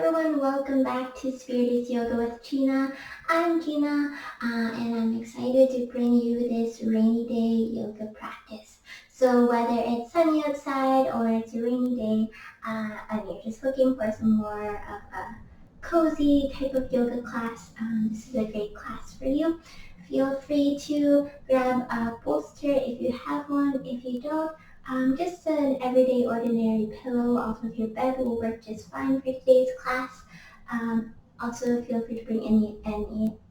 everyone, welcome back to Spirit is Yoga with Gina. I'm Gina and I'm excited to bring you this rainy day yoga practice. So whether it's sunny outside or it's a rainy day and you're just looking for some more of a cozy type of yoga class, this is a great class for you. Feel free to grab a bolster if you have one. If you don't, just an everyday ordinary pillow off of your bed will work just fine for today's class. Also feel free to bring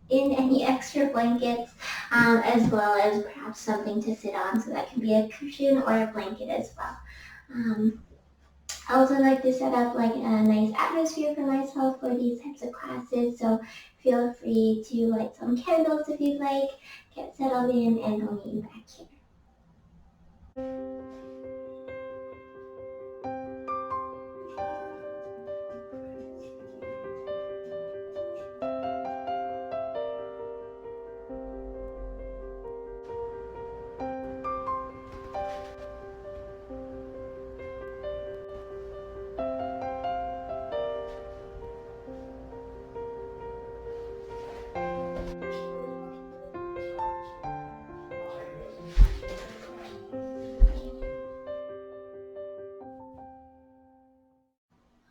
any extra blankets, as well as perhaps something to sit on, so that can be a cushion or a blanket as well. I also like to set up like a nice atmosphere for myself for these types of classes, so feel free to light some candles if you'd like, get settled in, and I'll meet you back here.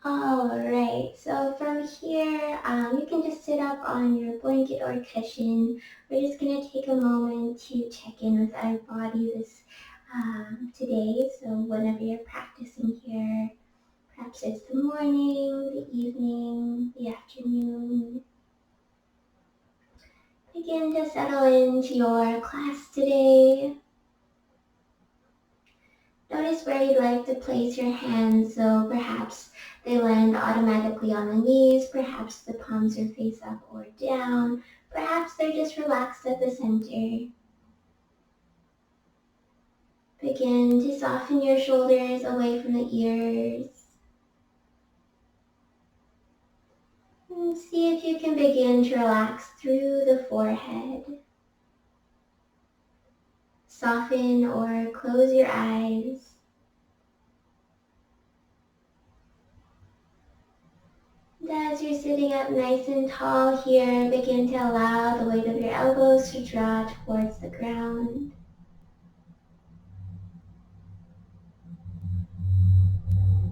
Alright, so from here, you can just sit up on your blanket or cushion. We're just going to take a moment to check in with our body today. So whenever you're practicing here, perhaps it's the morning, the evening, the afternoon. Begin to settle into your class today. Notice where you'd like to place your hands, so perhaps they land automatically on the knees, perhaps the palms are face up or down, perhaps they're just relaxed at the center. Begin to soften your shoulders away from the ears. And see if you can begin to relax through the forehead. Soften or close your eyes. As you're sitting up nice and tall here, begin to allow the weight of your elbows to draw towards the ground.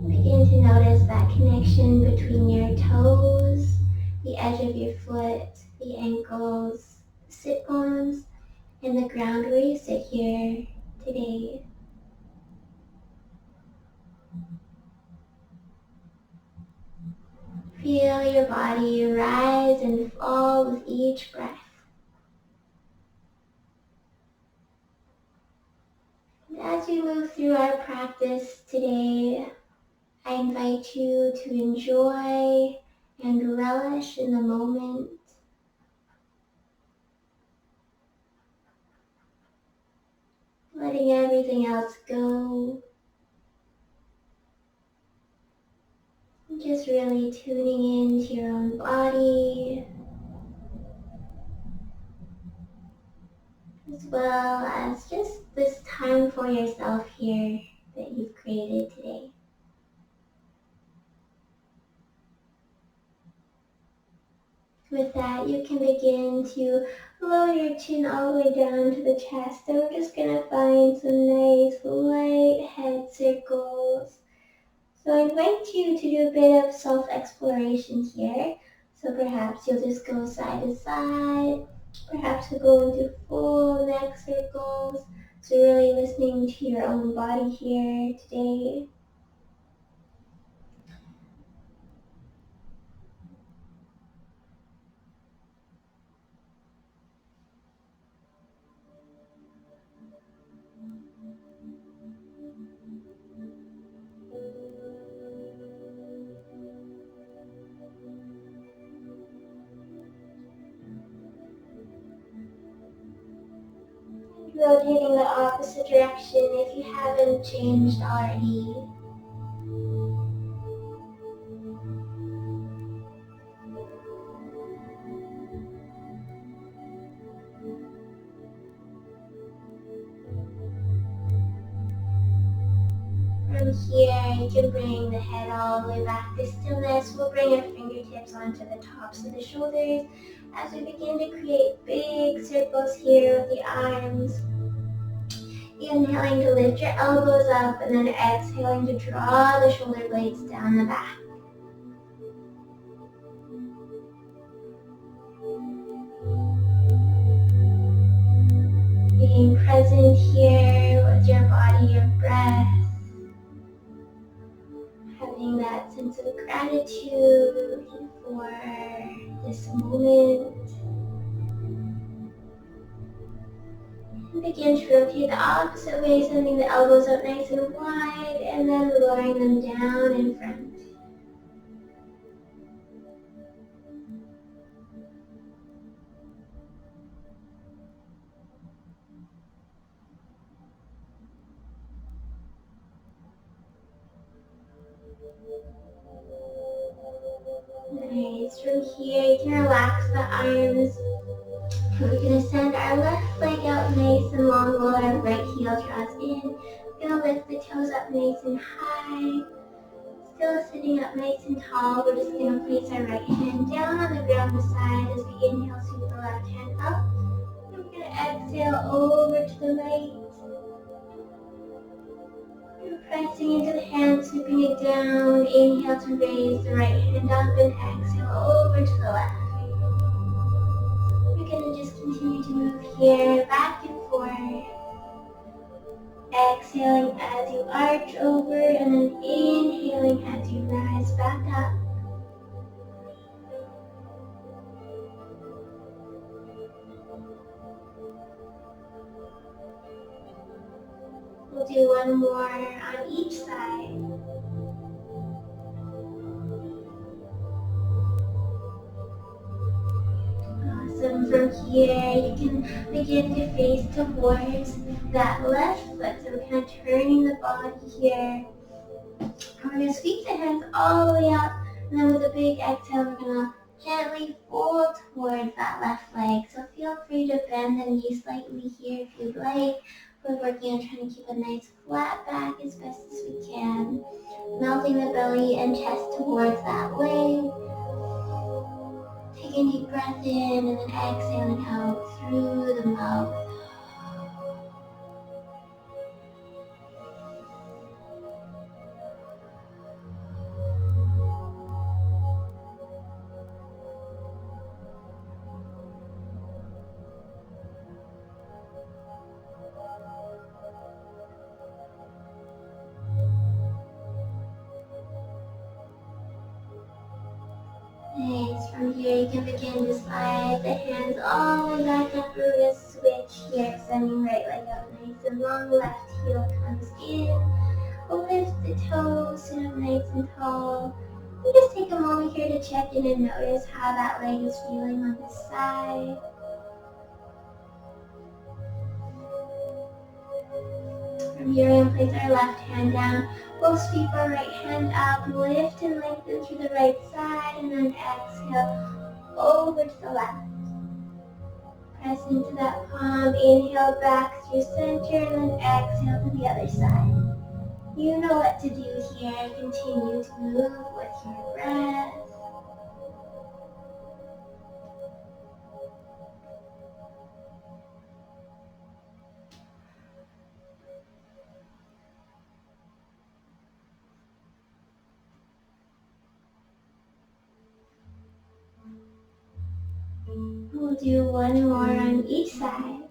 Begin to notice that connection between your toes, the edge of your foot, the ankles, the sit bones, and the ground where you sit here today. Feel your body rise and fall with each breath. And as we move through our practice today, I invite you to enjoy and relish in the moment. Letting everything else go. Just really tuning into your own body, as well as just this time for yourself here that you've created today. With that, you can begin to lower your chin all the way down to the chest, and we're just going to find some nice light head circles. So I invite you to do a bit of self-exploration here. So perhaps you'll just go side to side. Perhaps you'll go into full neck circles. So really listening to your own body here today. Rotating the opposite direction if you haven't changed already. From from here, you can bring the head all the way back to stillness. We'll bring our fingertips onto the tops of the shoulders as we begin to create big circles here with the arms. Inhaling to lift your elbows up and then exhaling to draw the shoulder blades down the back. Being present here with your body and breath. Having that sense of gratitude for this moment. And begin to rotate the opposite way, sending the elbows out nice and wide and then lowering them down in front. Nice. From here, you can relax the arms. We're going to send our left leg out nice and long while our right heel draws in. We're going to lift the toes up nice and high. Still sitting up nice and tall. We're just going to place our right hand down on the ground beside as we inhale, sweep the left hand up. And we're going to exhale over to the right. And pressing into the hand, sweeping it down. Inhale to raise the right hand up and exhale over to the left. You're going to just continue to move here, back and forth. Exhaling as you arch over and then inhaling as you rise back up. We'll do one more on each side. Awesome. From here, you can begin to face towards that left foot. So we're kind of turning the body here. And we're going to sweep the hands all the way up. And then with a big exhale, we're going to gently fold towards that left leg. So feel free to bend the knee slightly here if you'd like. We're working on trying to keep a nice flat back as best as we can. Melting the belly and chest towards that leg. Take a deep breath in and then exhaling out through the mouth. Nice. From here, you can begin to slide the hands all the way back up. We're going to switch here, sending right leg out nice and long. Left heel comes in. Lift the toes, sit up nice and tall. And just take a moment here to check in and notice how that leg is feeling on this side. From here, we're going to place our left hand down. We'll sweep our right hand up, lift and lengthen through the right side, and then exhale over to the left. Press into that palm, inhale back through center, and then exhale to the other side. You know what to do here. Continue to move with your breath. We'll do one more on each side.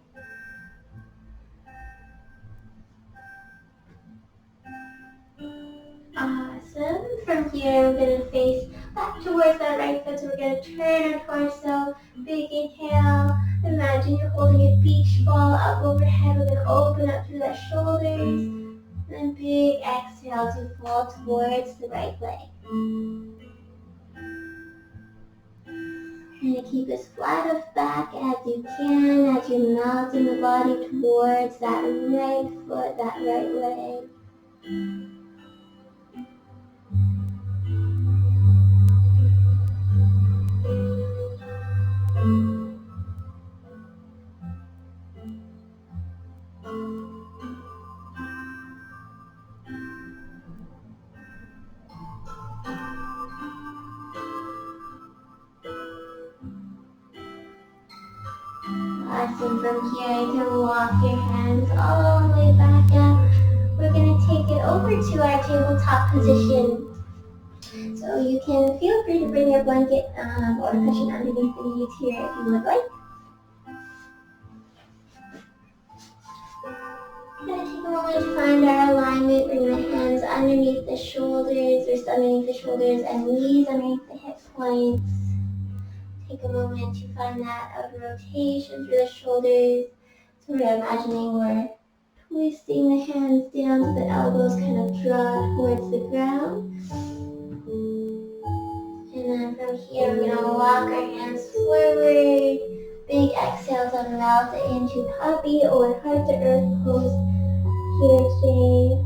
Awesome. From here, we're going to face back towards that right foot. So we're going to turn our torso. Big inhale. Imagine you're holding a beach ball up overhead. We're going to open up through the shoulders. And then big exhale to fall towards the right leg. Trying to keep as flat of back as you can as you're melting the body towards that right foot, that right leg. And from here, you can walk your hands all the way back up. We're going to take it over to our tabletop position. So you can feel free to bring your blanket or cushion underneath the knees here if you would like. We're going to take a moment to find our alignment. Bring the hands underneath the shoulders, wrist underneath the shoulders, and knees underneath the hip points. Take a moment to find that rotation through the shoulders. So we're imagining we're twisting the hands down so the elbows kind of draw towards the ground. And then from here, we're going to walk our hands forward. Big exhales on the mouth into puppy or heart to earth pose here today.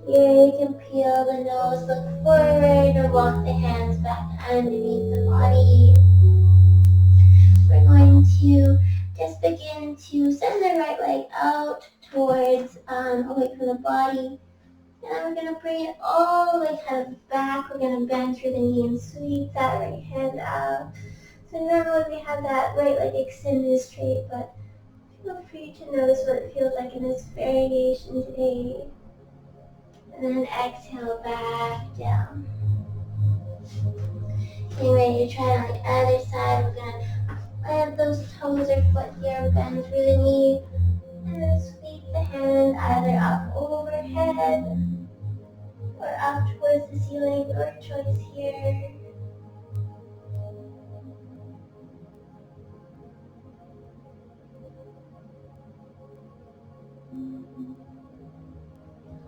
Here you can peel the nose, look forward, and walk the hands back underneath the body. We're going to just begin to send the right leg out towards, away from the body. And then we're going to bring it all the way kind of back. We're going to bend through the knee and sweep that right hand out. So normally we have that right leg extended straight, but feel free to notice what it feels like in this variation today. And then exhale back down. Getting ready to try it on the other side. We're going to plant those toes or foot here, bend through the knee, and then sweep the hand either up overhead or up towards the ceiling, your choice here.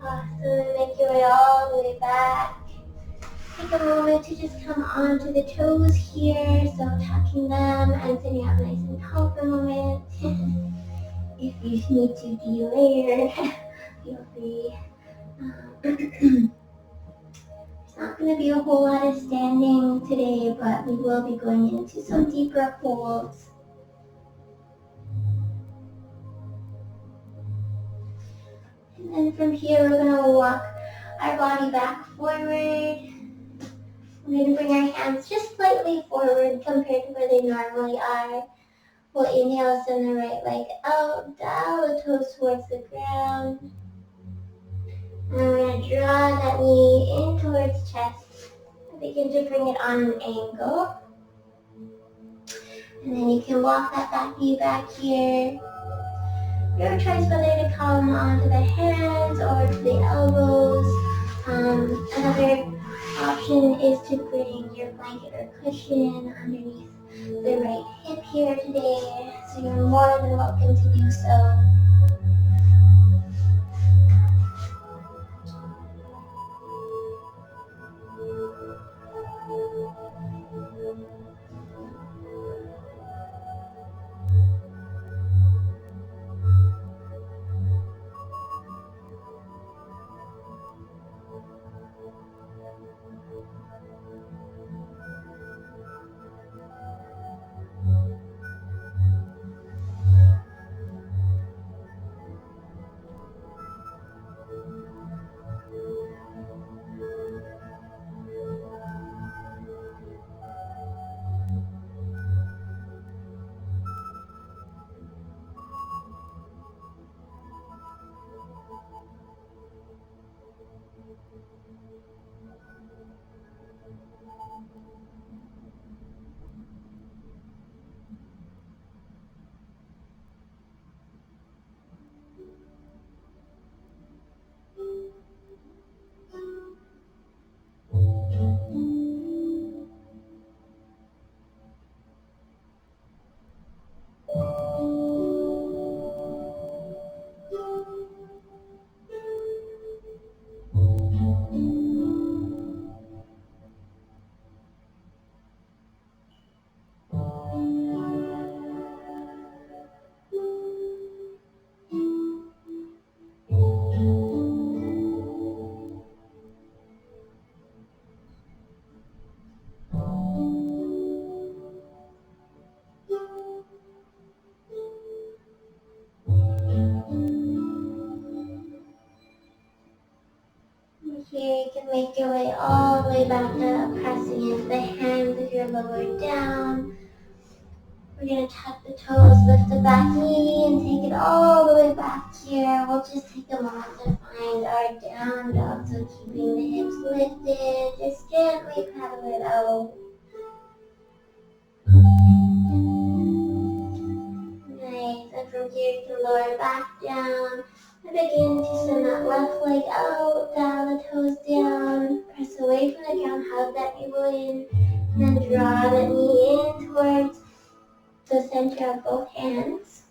Awesome, make your way all the way back. Take a moment to just come onto the toes here, so tucking them and sitting up nice and tall for a moment. If you need to delayer, feel free. It's not going to be a whole lot of standing today, but we will be going into some deeper holds. And then from here, we're going to walk our body back forward. We're going to bring our hands just slightly forward compared to where they normally are. We'll inhale, send the right leg out, dial the toes towards the ground. And we're going to draw that knee in towards chest. And begin to bring it on an angle. And then you can walk that back knee back here. Your choice whether to come onto the hands or to the elbows. Another option is to bring your blanket or cushion underneath the right hip here today. So you're more than welcome to do so. make your way all the way back up, pressing into the hands if you're lowered down. We're going to tuck the toes, lift the back knee, and take it all the way back here. We'll just take a moment to find our down dog, so keeping the hips lifted, just gently pedal it out. Nice, and from here you can lower back down and begin to send that left leg out, dial the toes down, press away from the ground, hug that navel in, and then draw the knee in towards the center of both hands.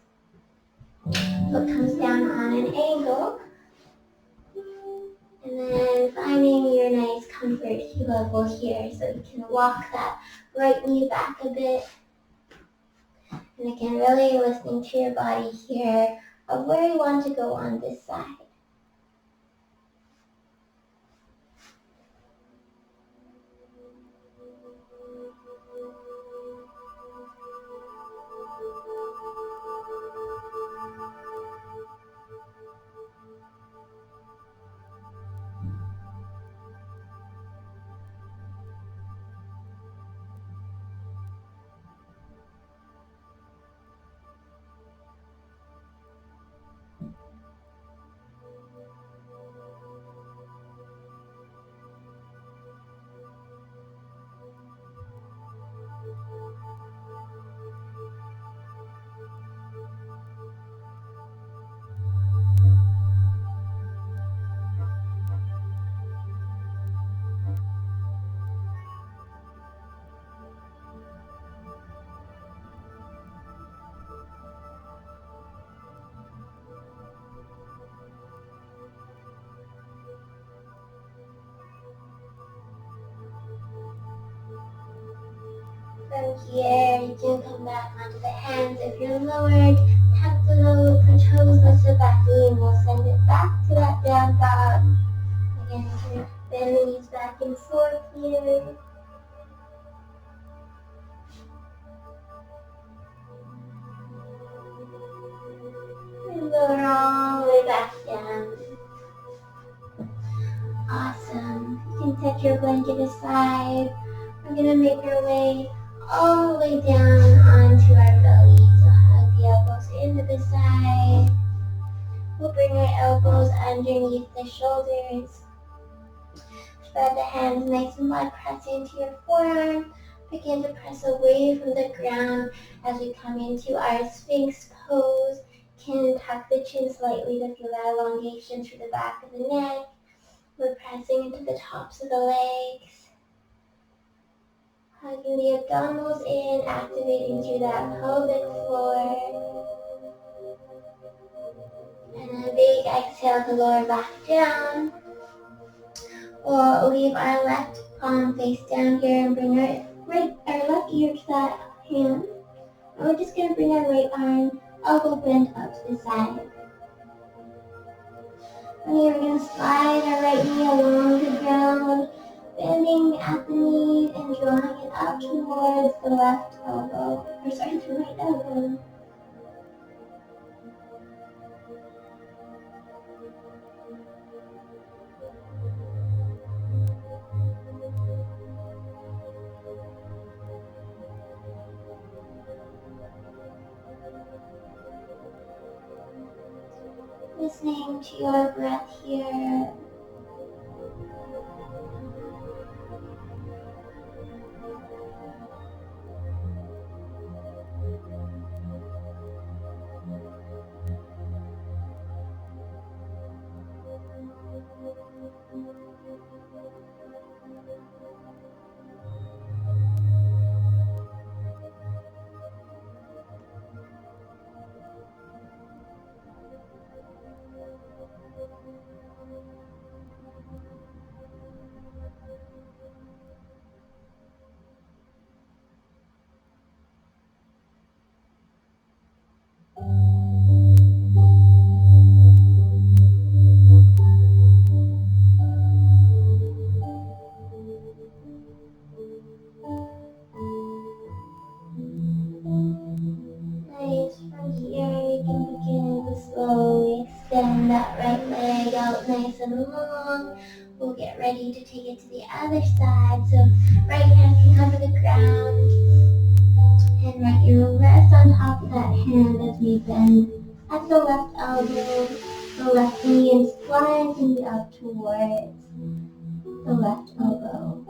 Foot comes down on an angle, and then finding your nice comfort level here, so you can walk that right knee back a bit. And again, really listening to your body here of where you want to go on this side. From here, you can come back onto the hands if you're lowered. Tap the toes, lift the back knee, and we'll send it back to that down dog. Again, you can bend the knees back and forth here. And lower all the way back down. Awesome. You can set your blanket aside. We're going to make our way all the way down onto our belly. So hug the elbows into the side. We'll bring our elbows underneath the shoulders. Spread the hands nice and wide, press into your forearm. Begin to press away from the ground as we come into our Sphinx Pose. Can tuck the chin slightly to feel that elongation through the back of the neck. We're pressing into the tops of the legs. Hugging the abdominals in, activating through that pelvic floor. And a big exhale to lower back down. We'll leave our left palm face down here and bring our left ear to that hand. And we're just going to bring our right arm elbow bend up to the side. And here we're going to slide our right knee along the ground, bending at the knee and drawing it up towards the left elbow, the right elbow. Listening to your breath here. Extend that right leg out nice and long. we'll get ready to take it to the other side. So right hand can cover the ground, and right ear will rest on top of that hand as we bend at the left elbow. The left knee is slightly up towards the left elbow.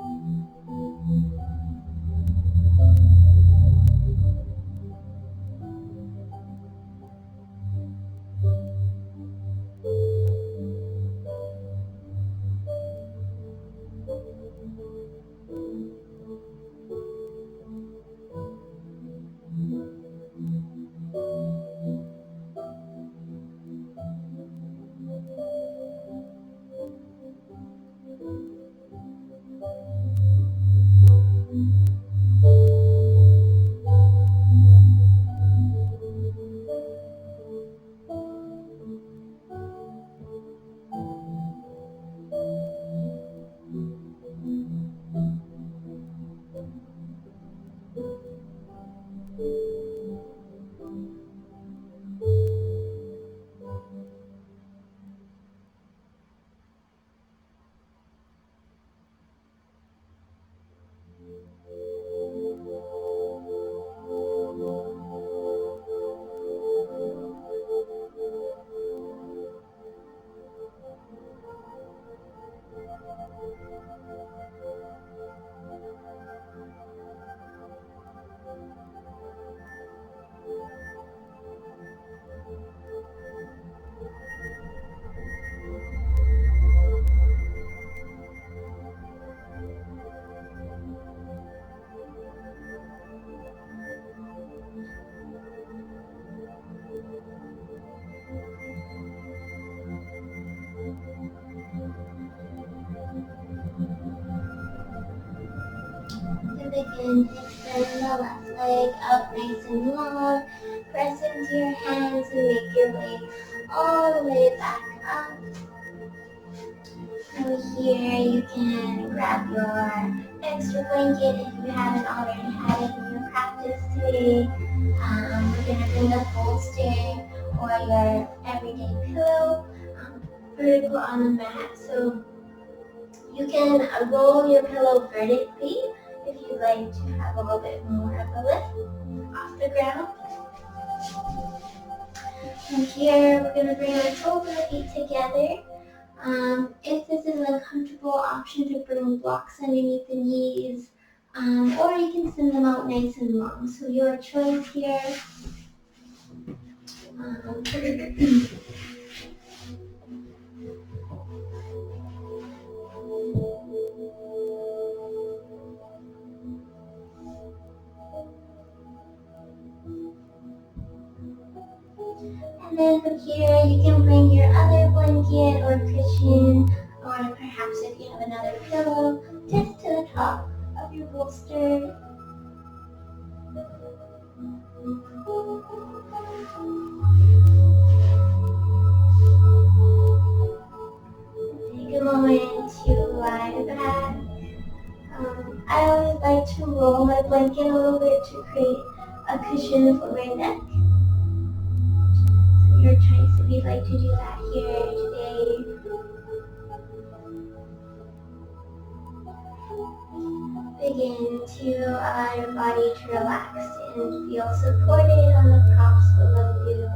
And begin to extend the left leg out nice and long. Press into your hands and make your way all the way back up. From here, you can grab your extra blanket if you haven't already had it in your practice today. We're going to bring a bolster or your everyday pillow vertical on the mat. So you can roll your pillow vertically if you'd like to have a little bit more of a lift off the ground. From here, we're going to bring our toes and feet together. If this is a comfortable option to bring blocks underneath the knees, or you can send them out nice and long. So your choice here. And then from here, you can bring your other blanket or cushion, or perhaps if you have another pillow, just to the top of your bolster. Take a moment to lie back. I always like to roll my blanket a little bit to create a cushion for my neck. So your choice if you'd like to do that here today. Begin to allow your body to relax and feel supported on the props below you.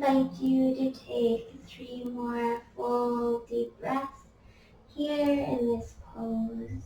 invite you to take 3 more full deep breaths here in this pose.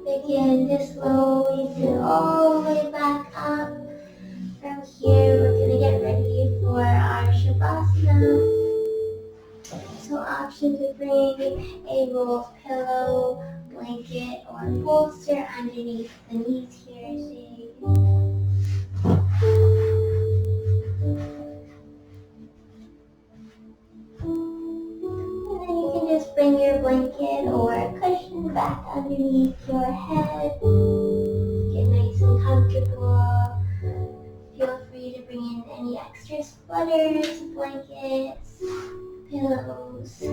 Begin to slowly sit all the way back up. From here, we're going to get ready for our Shavasana. So option to bring a rolled pillow, blanket, or bolster underneath the knees here. And then you can just bring your blanket or cushion back underneath your head. Get nice and comfortable. Feel free to bring in any extra sweaters, blankets, pillows.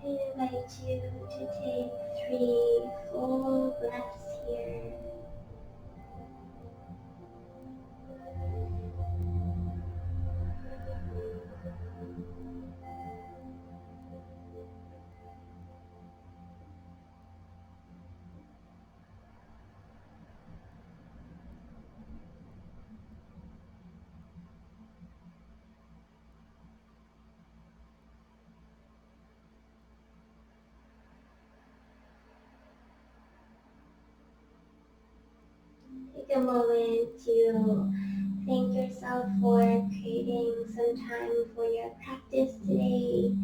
I invite you to take 3 full breaths here. moment to thank yourself for creating some time for your practice today.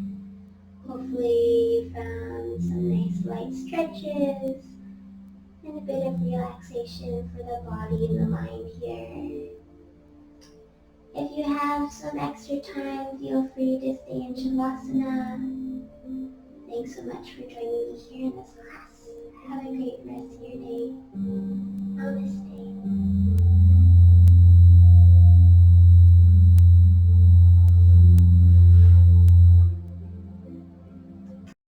Hopefully you found some nice light stretches and a bit of relaxation for the body and the mind here. If you have some extra time, feel free to stay in Shavasana. Thanks so much for joining me here in this class.